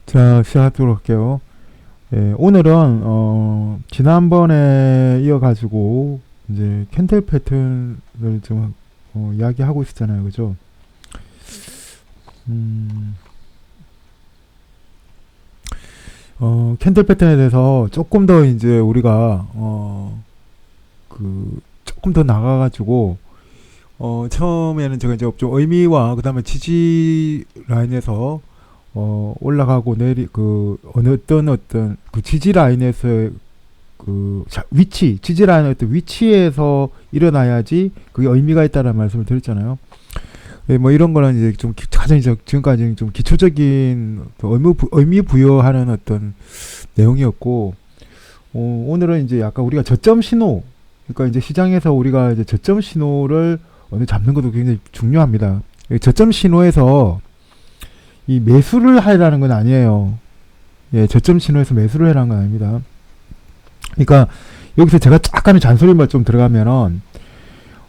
자, 시작하도록 할게요. 예, 오늘은 지난번에 이어가지고 이제 캔들 패턴을 좀 이야기하고 있었잖아요, 그죠? 음, 캔들 패턴에 대해서 조금 더 이제 우리가 조금 더 나가가지고 처음에는 제가 이제 좀 의미와 그다음에 지지 라인에서 올라가고 어떤 그 지지 라인에서 지지 라인의 어떤 위치에서 일어나야지 그게 의미가 있다는 말씀을 드렸잖아요. 예, 뭐 이런 거는 이제 좀 가장 이제 지금까지 좀 기초적인 의미 부여하는 어떤 내용이었고, 오늘은 이제 약간 우리가 저점 신호, 그러니까 이제 시장에서 우리가 이제 저점 신호를 어느 잡는 것도 굉장히 중요합니다. 저점 신호에서 이 매수를 하라는 건 아니에요. 예, 저점 신호에서 매수를 하라는 건 아닙니다. 그러니까 여기서 제가 약간의 잔소리만 좀 들어가면은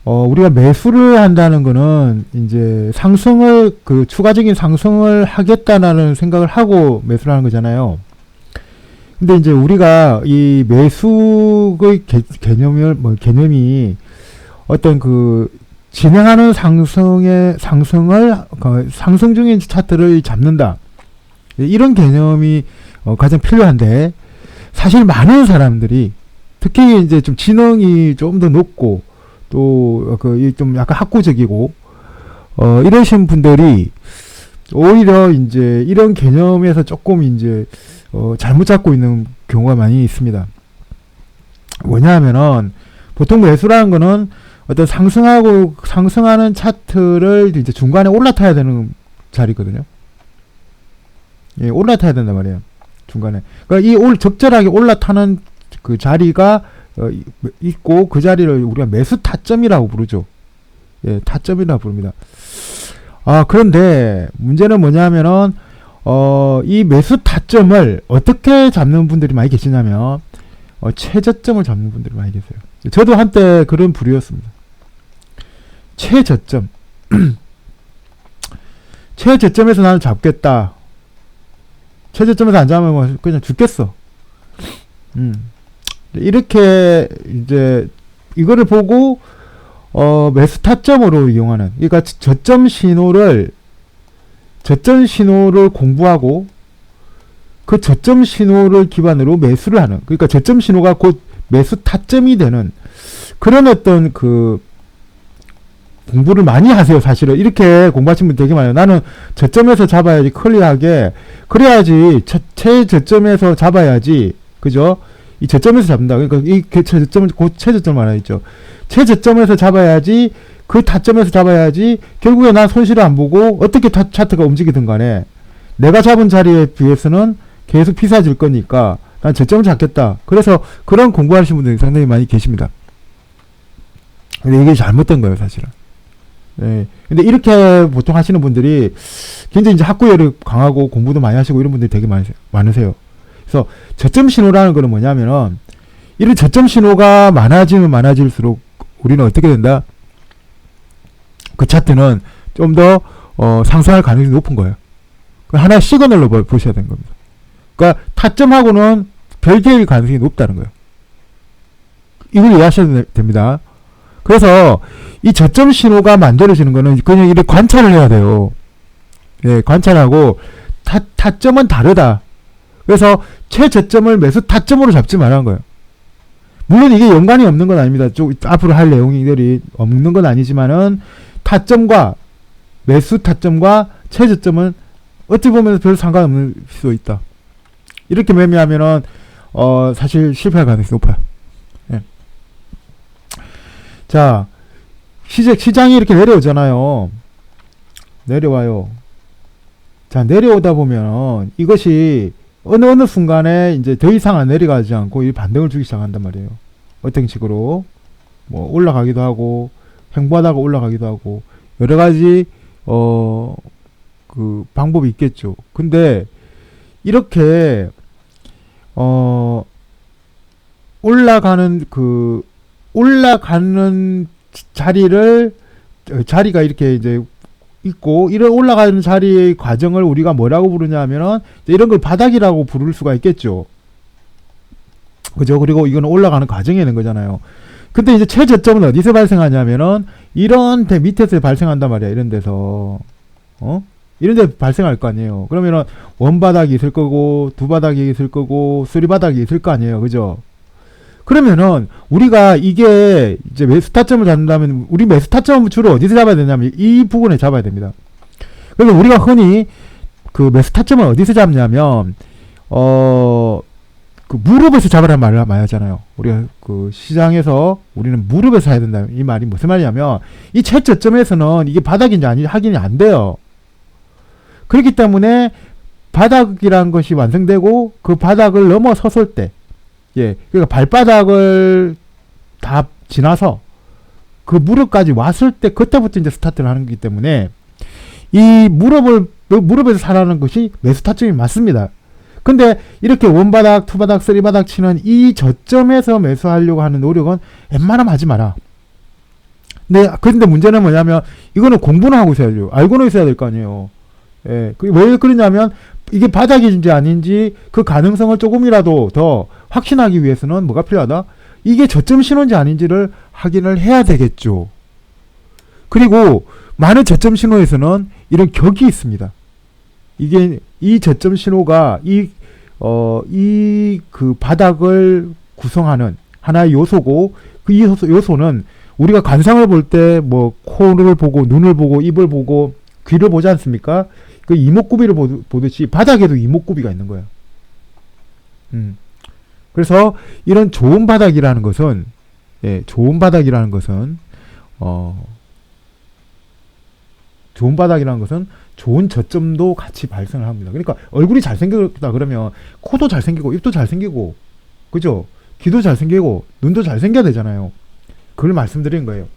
우리가 매수를 한다는 거는 이제 추가적인 상승을 하겠다라는 생각을 하고 매수를 하는 거잖아요. 근데 이제 우리가 이 매수의 개념이 어떤 진행하는 상승 중인 차트를 잡는다. 이런 개념이 가장 필요한데, 사실 많은 사람들이 특히 이제 좀 지능이 좀 더 높고 또 좀 약간 학구적이고 이러신 분들이 오히려 이제 이런 개념에서 조금 이제 잘못 잡고 있는 경우가 많이 있습니다. 뭐냐면은 보통 매수라는 거는 어떤 상승하는 차트를 이제 중간에 올라타야 되는 자리거든요. 예, 올라타야 된단 말이에요. 중간에. 그러니까 적절하게 올라타는 그 자리가 있고, 그 자리를 우리가 매수 타점이라고 부르죠. 예, 타점이라고 부릅니다. 그런데 문제는 뭐냐면은 이 매수 타점을 어떻게 잡는 분들이 많이 계시냐면 최저점을 잡는 분들이 많이 계세요. 저도 한때 그런 부류였습니다. 최저점. 최저점에서 나는 잡겠다. 최저점에서 안 잡으면 그냥 죽겠어. 이렇게 이제 이거를 보고 매수 타점으로 이용하는, 그러니까 저점 신호를 공부하고 그 저점 신호를 기반으로 매수를 하는, 그러니까 저점 신호가 곧 매수 타점이 되는 그런 어떤 공부를 많이 하세요. 사실은 이렇게 공부하시는 분 되게 많아요. 나는 저점에서 잡아야지, 클리어하게, 그래야지 최저점에서 잡아야지, 그죠? 이 저점에서 잡는다. 그러니까 이 최저점을 곧 최저점 말하죠. 최저점에서 잡아야지, 그 타점에서 잡아야지. 결국에 난 손실을 안 보고 어떻게 차트가 움직이든 간에 내가 잡은 자리에 비해서는 계속 비싸질 거니까 난 저점을 잡겠다. 그래서 그런 공부하시는 분들이 상당히 많이 계십니다. 근데 이게 잘못된 거예요, 사실은. 예. 근데 이렇게 보통 하시는 분들이 굉장히 이제 학구열이 강하고 공부도 많이 하시고 이런 분들이 되게 많으세요. 그래서 저점 신호라는 거는 뭐냐면은, 이런 저점 신호가 많아지면 많아질수록 우리는 어떻게 된다? 그 차트는 좀 더 상승할 가능성이 높은 거예요. 하나의 시그널로 보셔야 되는 겁니다. 그러니까 타점하고는 별개의 가능성이 높다는 거예요. 이걸 이해하셔야 됩니다. 그래서 이 저점 신호가 만들어지는 거는 그냥 이렇게 관찰을 해야 돼요. 예, 관찰하고 타점은 다르다. 그래서 최저점을 매수 타점으로 잡지 말라는 거예요. 물론 이게 연관이 없는 건 아닙니다. 앞으로 할 내용들이 없는 건 아니지만은 타점과 매수 타점과 최저점은 어찌 보면 별 상관없는 수도 있다. 이렇게 매매하면은 사실 실패할 가능성이 높아요. 예. 자, 시장이 이렇게 내려오잖아요. 내려와요. 자, 내려오다 보면 이것이 어느 순간에 이제 더 이상 안 내려가지 않고 이 반등을 주기 시작한단 말이에요. 어떤 식으로 뭐 올라가기도 하고 횡보하다가 올라가기도 하고 여러 가지 방법이 있겠죠. 근데 이렇게 올라가는 자리가 이렇게 이제 있고, 이런 올라가는 자리의 과정을 우리가 뭐라고 부르냐 하면은 이런 걸 바닥이라고 부를 수가 있겠죠. 그죠? 그리고 이거는 올라가는 과정에 있는 거잖아요. 근데 이제 최저점은 어디서 발생하냐면은 이런 데 밑에서 발생한단 말이야. 이런 데서. 이런 데 발생할 거 아니에요. 그러면은 원바닥이 있을 거고, 두 바닥이 있을 거고, 쓰리 바닥이 있을 거 아니에요. 그죠? 그러면은 우리가 이게 이제 스타점을 잡는다면 우리 스타점을 주로 어디서 잡아야 되냐면 이 부분에 잡아야 됩니다. 그래서 우리가 흔히 그 스타점을 어디서 잡냐면 그 무릎에서 잡으라는 말을 많이 하잖아요. 우리가 그 시장에서 우리는 무릎에서 해야 된다. 이 말이 무슨 말이냐면 이 최저점에서는 이게 바닥인지 아닌지 확인이 안 돼요. 그렇기 때문에 바닥이라는 것이 완성되고 그 바닥을 넘어섰을 때, 예, 그러니까 발바닥을 다 지나서 그 무릎까지 왔을 때 그때부터 이제 스타트를 하는 거기 때문에 이 무릎에서 살아나는 것이 매수타점이 맞습니다. 근데 이렇게 원바닥, 투바닥, 쓰리바닥 치는 이 저점에서 매수하려고 하는 노력은 웬만하면 하지 마라. 근데 문제는 뭐냐면 이거는 공부는 하고 있어야죠. 알고는 있어야 될 거 아니에요. 예, 왜 그러냐면 이게 바닥인지 아닌지 그 가능성을 조금이라도 더 확신하기 위해서는 뭐가 필요하다? 이게 저점 신호인지 아닌지를 확인을 해야 되겠죠. 그리고 많은 저점 신호에서는 이런 격이 있습니다. 이게 이 저점 신호가 그 바닥을 구성하는 하나의 요소고 그 요소는 우리가 관상을 볼 때 뭐 코를 보고 눈을 보고 입을 보고 귀를 보지 않습니까? 그 이목구비를 보듯이 바닥에도 이목구비가 있는 거예요. 그래서 이런 좋은 바닥이라는 것은, 예, 좋은 바닥이라는 것은 좋은 저점도 같이 발생을 합니다. 그러니까 얼굴이 잘생겼다 그러면 코도 잘생기고 입도 잘생기고, 그죠? 귀도 잘생기고 눈도 잘생겨야 되잖아요. 그걸 말씀드린 거예요.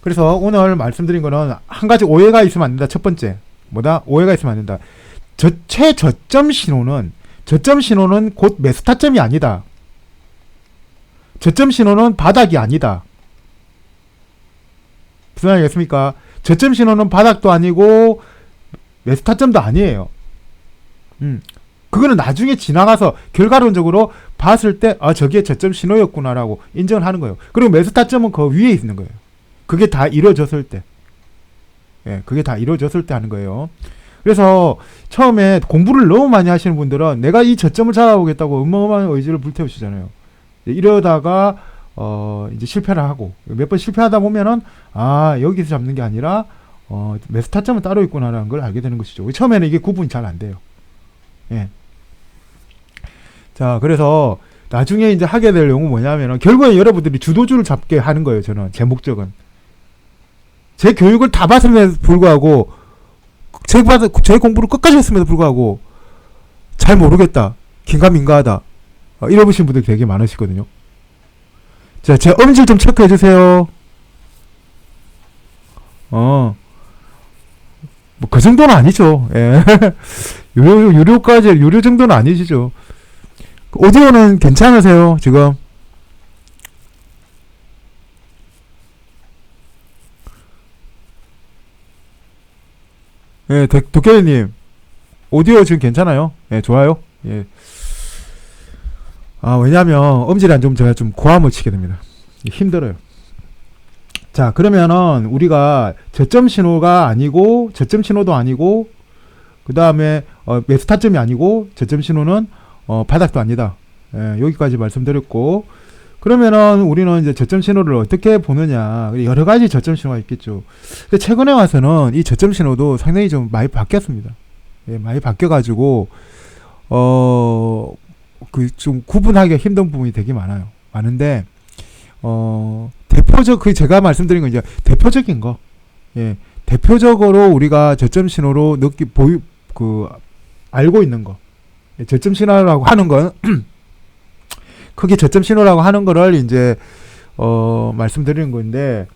그래서 오늘 말씀드린 거는 한 가지 오해가 있으면 안 된다. 첫 번째, 뭐다? 오해가 있으면 안 된다. 최저점 신호는 곧 매수타점이 아니다. 저점 신호는 바닥이 아니다. 무슨 말이겠습니까? 저점 신호는 바닥도 아니고 매수타점도 아니에요. 그거는 나중에 지나가서 결과론적으로 봤을 때 저게 저점 신호였구나라고 인정을 하는 거예요. 그리고 매수타점은 그 위에 있는 거예요. 그게 다 이루어졌을 때. 예, 그게 다 이루어졌을 때 하는 거예요. 그래서 처음에 공부를 너무 많이 하시는 분들은 내가 이 저점을 잡아보겠다고 어마어마한 의지를 불태우시잖아요. 이러다가 이제 실패를 하고 몇 번 실패하다 보면은 여기서 잡는 게 아니라 매수타점은 따로 있구나라는 걸 알게 되는 것이죠. 처음에는 이게 구분이 잘 안 돼요. 예. 자, 그래서 나중에 이제 하게 될 내용은 뭐냐면은 결국에 여러분들이 주도주를 잡게 하는 거예요. 저는 제 목적은 제 교육을 다 받음에도 불구하고 제 공부를 끝까지 했음에도 불구하고 잘 모르겠다, 긴가민가하다, 이러신 분들이 되게 많으시거든요. 자, 제 음질 좀 체크해 주세요. 뭐 그 정도는 아니죠. 예. 유료 정도는 아니시죠. 오디오는 괜찮으세요 지금? 예, 도깨비님 오디오 지금 괜찮아요? 예, 좋아요. 예. 왜냐면 음질이 안 좋으면 제가 좀 고함을 치게 됩니다. 힘들어요. 자, 그러면은 우리가 저점 신호가 아니고 저점 신호도 아니고 그 다음에 매수타점이 아니고 저점 신호는 바닥도 아니다. 예, 여기까지 말씀드렸고, 그러면은 우리는 이제 저점 신호를 어떻게 보느냐, 여러 가지 저점 신호가 있겠죠. 근데 최근에 와서는 이 저점 신호도 상당히 좀 많이 바뀌었습니다. 예, 많이 바뀌어가지고 그 좀 구분하기가 힘든 부분이 되게 많은데 제가 말씀드린 건 이제 대표적인 거, 예, 대표적으로 우리가 저점 신호로 알고 있는 거, 예, 저점 신호라고 하는 건 크게 저점 신호라고 하는 거를 이제 말씀드리는 건데,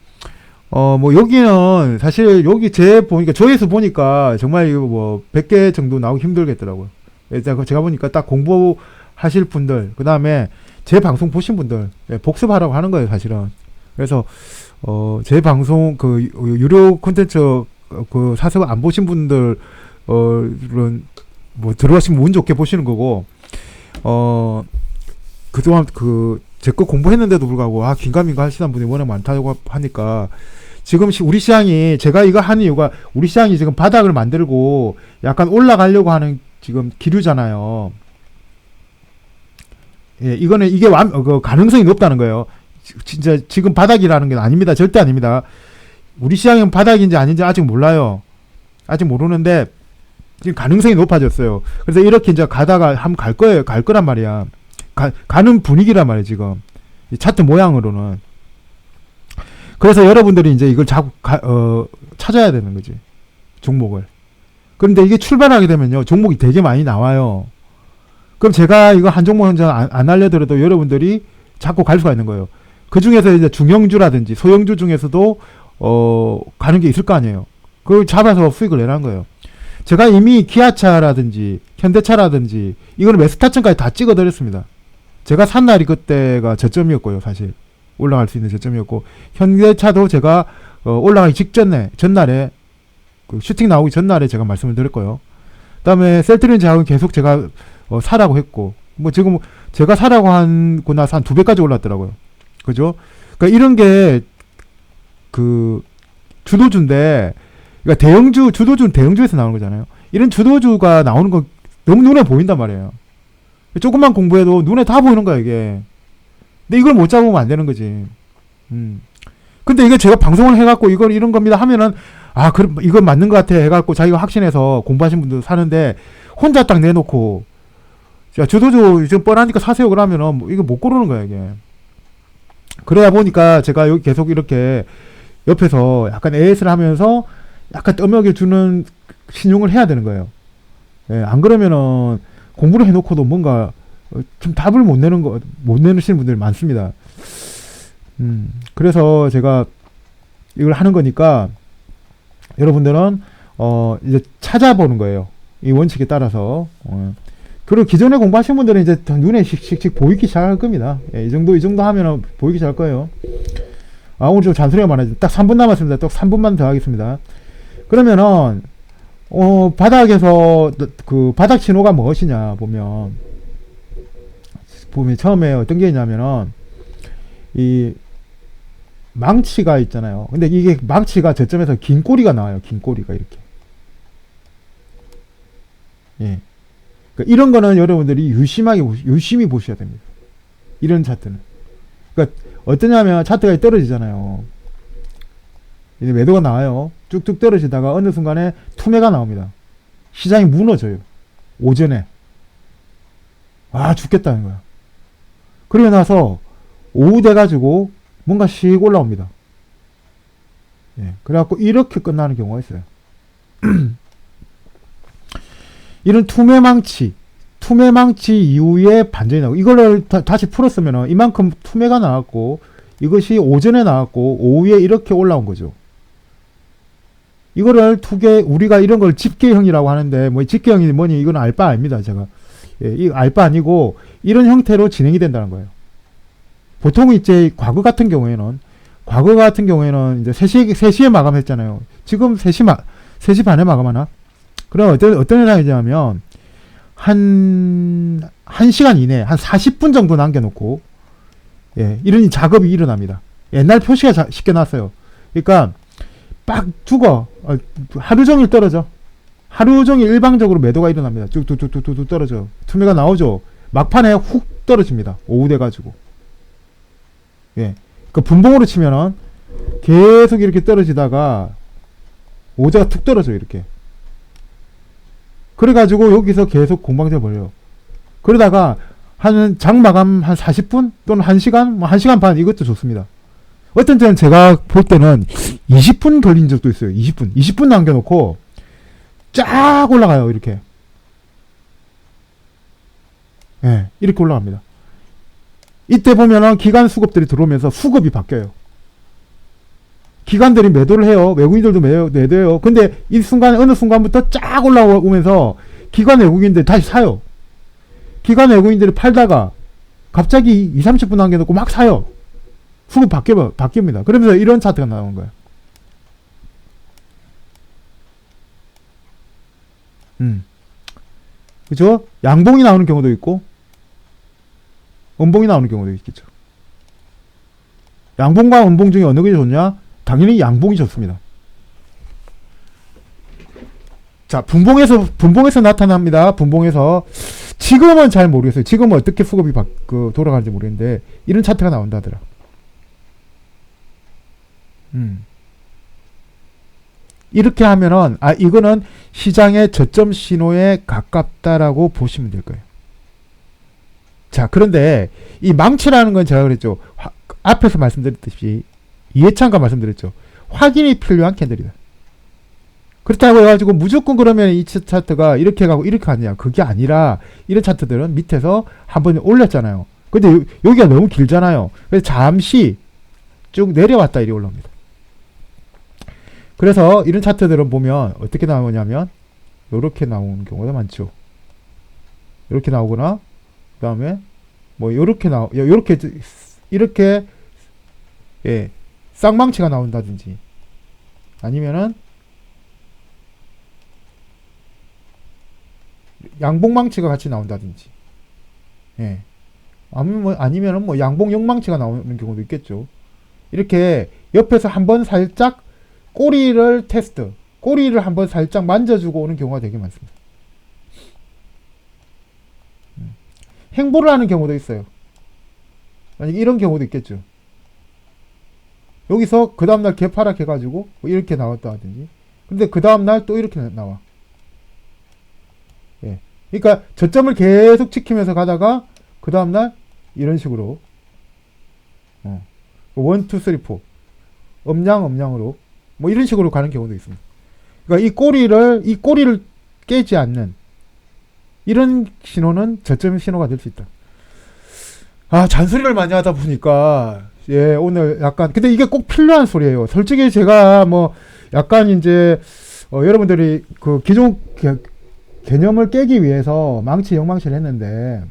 뭐 여기는 사실 여기 조회수 보니까 정말 이거 뭐 100개 정도 나오기 힘들겠더라고요. 제가 보니까 딱 공부하실 분들, 그 다음에 제 방송 보신 분들, 예, 복습하라고 하는 거예요, 사실은. 그래서 제 방송 유료 콘텐츠 사서 안 보신 분들 뭐 들어가시면 운 좋게 보시는 거고, 그동안 제 거 공부했는데도 불구하고 긴가민가 하시는 분이 워낙 많다고 하니까, 지금 우리 시장이, 제가 이거 하는 이유가 우리 시장이 지금 바닥을 만들고 약간 올라가려고 하는 지금 기류잖아요. 예, 이게 가능성이 높다는 거예요. 진짜 지금 바닥이라는 게 아닙니다. 절대 아닙니다. 우리 시장은 바닥인지 아닌지 아직 몰라요. 아직 모르는데 지금 가능성이 높아졌어요. 그래서 이렇게 이제 가다가 한번 갈 거란 말이야. 가는 분위기란 말이야, 지금. 이 차트 모양으로는. 그래서 여러분들이 이제 이걸 자꾸 찾아야 되는 거지. 종목을. 그런데 이게 출발하게 되면요, 종목이 되게 많이 나와요. 그럼 제가 이거 한 종목 안 알려드려도 여러분들이 자꾸 갈 수가 있는 거예요. 그 중에서 이제 중형주라든지 소형주 중에서도 가는 게 있을 거 아니에요. 그걸 잡아서 수익을 내라는 거예요. 제가 이미 기아차라든지 현대차라든지 이거는 메스타층까지 다 찍어드렸습니다. 제가 산 날이 그때가 저점이었고요. 사실 올라갈 수 있는 저점이었고, 현대차도 제가 올라가기 전날에 슈팅 나오기 전날에 제가 말씀을 드렸고요. 그 다음에 셀트리온하고는 계속 제가 사라고 했고, 뭐 지금 제가 사라고 하고 나서 한 2배까지 올랐더라고요. 그죠? 그러니까 이런 게 주도주인데, 그러니까 주도주는 대형주에서 나오는 거잖아요. 이런 주도주가 나오는 거 너무 눈에 보인단 말이에요. 조금만 공부해도 눈에 다 보이는 거야, 이게. 근데 이걸 못 잡으면 안 되는 거지. 근데 이게 제가 방송을 해갖고 이런 겁니다 하면은, 그럼 이건 맞는 것 같아 해갖고 자기가 확신해서 공부하신 분들 사는데, 혼자 딱 내놓고, 자, 주도주 지금 뻔하니까 사세요 그러면은, 이거 못 고르는 거야, 이게. 그래야 보니까 제가 여기 계속 이렇게 옆에서 약간 AS를 하면서 약간 떠먹여 주는 신용을 해야 되는 거예요. 예, 안 그러면은 공부를 해놓고도 뭔가 좀 답을 못 내시는 분들이 많습니다. 그래서 제가 이걸 하는 거니까 여러분들은 이제 찾아보는 거예요. 이 원칙에 따라서. 그리고 기존에 공부하신 분들은 이제 눈에 씩씩씩 보이기 시작할 겁니다. 예, 이 정도 하면 보이기 시작할 거예요. 오늘 좀 잔소리가 많아요. 딱 3분 남았습니다. 딱 3분만 더 하겠습니다. 그러면은, 바닥에서, 바닥 신호가 무엇이냐, 보면 처음에 어떤 게 있냐면은, 이, 망치가 있잖아요. 근데 이게 망치가 저점에서 긴 꼬리가 나와요. 긴 꼬리가 이렇게. 예. 그러니까 이런 거는 여러분들이 유심히 보셔야 됩니다. 이런 차트는. 그러니까 어떠냐면 차트가 떨어지잖아요. 이제 매도가 나와요. 쭉쭉 떨어지다가 어느 순간에 투매가 나옵니다. 시장이 무너져요. 오전에. 죽겠다는 거야. 그러고 나서 오후 돼가지고 뭔가 씩 올라옵니다. 예. 그래갖고 이렇게 끝나는 경우가 있어요. 이런 투매망치 이후에 반전이 나오고, 이거를 다시 풀었으면 이만큼 투매가 나왔고, 이것이 오전에 나왔고 오후에 이렇게 올라온 거죠. 이거를 우리가 이런 걸 집계형이라고 하는데, 뭐 집계형이 뭐니, 이건 알 바 아닙니다. 제가. 예, 이 알 바 아니고 이런 형태로 진행이 된다는 거예요. 보통 이제 과거 같은 경우에는 이제 3시에 마감했잖아요. 지금 3시 반에 마감하나? 그럼 어떤 현상이냐면, 한 시간 이내에 한 40분 정도 남겨놓고, 예, 이런 작업이 일어납니다. 옛날 표시가 쉽게 났어요. 그러니까 빡 죽어. 하루 종일 떨어져. 하루 종일 일방적으로 매도가 일어납니다. 쭉쭉쭉쭉 떨어져. 투매가 나오죠. 막판에 훅 떨어집니다. 오후 돼가지고. 예. 그 분봉으로 치면은 계속 이렇게 떨어지다가 오자가 툭 떨어져, 이렇게. 그래가지고 여기서 계속 공방져 버려요. 그러다가 장 마감 한 40분 또는 1시간, 뭐 1시간 반, 이것도 좋습니다. 어떤 때는 제가 볼 때는 20분 걸린 적도 있어요. 20분 남겨놓고 쫙 올라가요, 이렇게. 예, 이렇게 올라갑니다. 이때 보면은 기관 수급들이 들어오면서 수급이 바뀌어요. 기관들이 매도를 해요. 외국인들도 매도해요. 근데 이 순간에, 어느 순간부터 쫙 올라오면서 기관 외국인들이 다시 사요. 기관 외국인들이 팔다가 갑자기 20-30분 남겨놓고 막 사요. 수급 바뀝니다. 그러면서 이런 차트가 나오는 거예요. 그죠? 양봉이 나오는 경우도 있고, 음봉이 나오는 경우도 있겠죠. 양봉과 음봉 중에 어느 게 좋냐? 당연히 양봉이 좋습니다. 자, 분봉에서 나타납니다. 분봉에서. 지금은 잘 모르겠어요. 지금은 어떻게 수급이 돌아가는지 모르겠는데, 이런 차트가 나온다더라. 이렇게 하면은, 이거는 시장의 저점 신호에 가깝다라고 보시면 될 거예요. 자, 그런데, 이 망치라는 건 제가 그랬죠. 앞에서 말씀드렸듯이, 이해찬과 말씀드렸죠. 확인이 필요한 캔들이다. 그렇다고 해가지고 무조건 그러면 이 차트가 이렇게 가고 이렇게 가냐. 그게 아니라 이런 차트들은 밑에서 한번 올렸잖아요. 근데 여기가 너무 길잖아요. 그래서 잠시 쭉 내려왔다 이리 올라옵니다. 그래서 이런 차트들은 보면 어떻게 나오냐면 이렇게 나오는 경우가 많죠. 이렇게 나오거나 그 다음에 뭐 이렇게 예, 쌍망치가 나온다든지 아니면은 양봉망치가 같이 나온다든지, 예. 아니면은 뭐 양봉 역망치가 나오는 경우도 있겠죠. 이렇게 옆에서 한번 살짝 꼬리를 한번 살짝 만져주고 오는 경우가 되게 많습니다. 행보를 하는 경우도 있어요. 만약에 이런 경우도 있겠죠. 여기서 그 다음날 개파락 해가지고 뭐 이렇게 나왔다 하든지, 근데 그 다음날 또 이렇게 나와. 예. 그러니까 저점을 계속 지키면서 가다가 그 다음날 이런 식으로 1, 2, 3, 4 음량으로 뭐 이런 식으로 가는 경우도 있습니다. 그러니까 이 꼬리를 깨지 않는 이런 신호는 저점 신호가 될 수 있다. 잔소리를 많이 하다 보니까 예, 오늘 약간 근데 이게 꼭 필요한 소리예요. 솔직히 제가 뭐 약간 이제 여러분들이 그 기존 개념을 깨기 위해서 망치를 했는데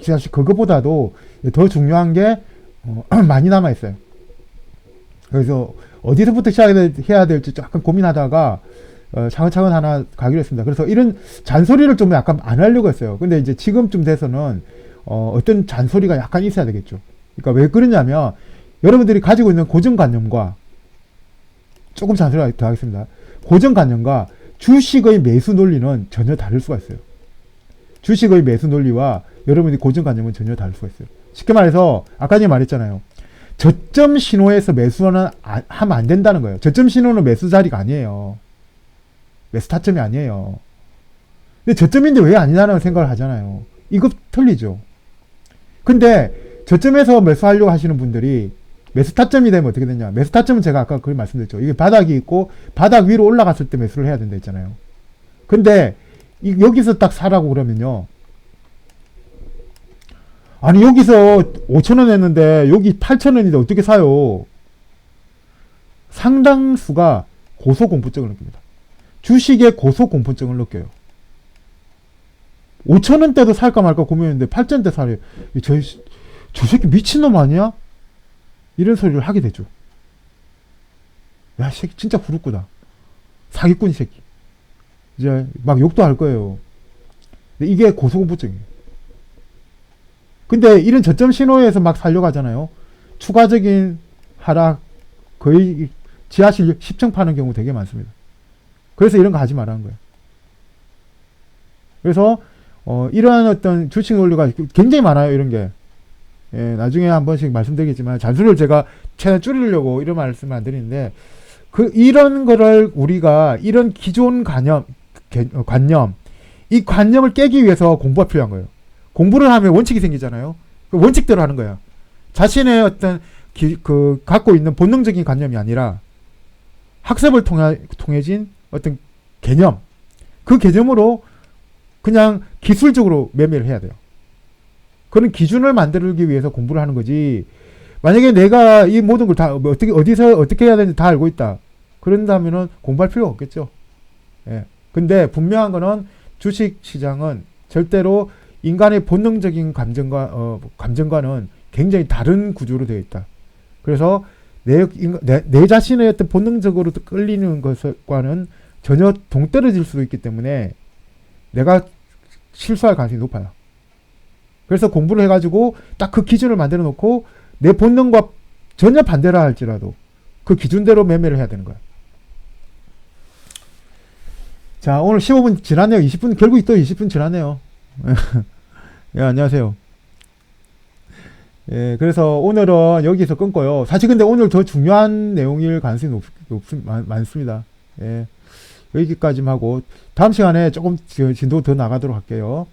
사실 그것보다도 더 중요한 게 많이 남아 있어요. 그래서 어디서부터 시작해야 될지 약간 고민하다가 차근차근 하나 가기로 했습니다. 그래서 이런 잔소리를 좀 약간 안 하려고 했어요. 근데 이제 지금쯤 돼서는 어떤 잔소리가 약간 있어야 되겠죠. 그러니까 왜 그러냐면 여러분들이 가지고 있는 고정관념과 조금 잔소리 더 하겠습니다. 고정관념과 주식의 매수 논리는 전혀 다를 수가 있어요. 주식의 매수 논리와 여러분의 고정관념은 전혀 다를 수가 있어요. 쉽게 말해서 아까 전에 말했잖아요. 저점 신호에서 매수는 하면 안 된다는 거예요. 저점 신호는 매수 자리가 아니에요. 매수 타점이 아니에요. 근데 저점인데 왜 아니냐는 생각을 하잖아요. 이거 틀리죠. 근데 저점에서 매수하려고 하시는 분들이 매수 타점이 되면 어떻게 되냐. 매수 타점은 제가 아까 그걸 말씀드렸죠. 이게 바닥이 있고 바닥 위로 올라갔을 때 매수를 해야 된다 했잖아요. 근데 여기서 딱 사라고 그러면요. 아니 여기서 5,000원 했는데 여기 8,000원인데 어떻게 사요? 상당수가 고소공포증을 느낍니다. 주식에 고소공포증을 느껴요. 5,000원대도 살까 말까 고민했는데 8,000원대 사래요. 저 새끼 미친놈 아니야? 이런 소리를 하게 되죠. 야, 이 새끼 진짜 부르꾸다. 사기꾼 이 새끼. 이제 막 욕도 할 거예요. 근데 이게 고소공포증이에요. 근데 이런 저점 신호에서 막 살려고 하잖아요. 추가적인 하락, 거의 지하실 10층 파는 경우 되게 많습니다. 그래서 이런 거 하지 말라는 거예요. 그래서 이러한 어떤 주식 논리가 굉장히 많아요. 이런 게. 예, 나중에 한 번씩 말씀드리겠지만 잔소리를 제가 최대한 줄이려고 이런 말씀을 안 드리는데 이런 거를 우리가 이런 기존 관념 이 관념을 깨기 위해서 공부가 필요한 거예요. 공부를 하면 원칙이 생기잖아요. 그 원칙대로 하는 거야. 자신의 어떤 갖고 있는 본능적인 관념이 아니라 학습을 통해진 어떤 개념, 그 개념으로 그냥 기술적으로 매매를 해야 돼요. 그런 기준을 만들기 위해서 공부를 하는 거지. 만약에 내가 이 모든 걸 다 어떻게 해야 되는지 다 알고 있다. 그런다면은 공부할 필요가 없겠죠. 예. 근데 분명한 거는 주식 시장은 절대로 인간의 본능적인 감정과는 굉장히 다른 구조로 되어 있다. 그래서 내 자신의 어떤 본능적으로 끌리는 것과는 전혀 동떨어질 수도 있기 때문에 내가 실수할 가능성이 높아요. 그래서 공부를 해가지고 딱 그 기준을 만들어 놓고 내 본능과 전혀 반대라 할지라도 그 기준대로 매매를 해야 되는 거야. 자, 오늘 15분 지났네요. 20분, 결국 또 20분 지났네요. 예, 안녕하세요. 예, 그래서 오늘은 여기서 끊고요. 사실 근데 오늘 더 중요한 내용일 가능성이 많습니다. 예, 여기까지만 하고 다음 시간에 조금 진도 더 나가도록 할게요.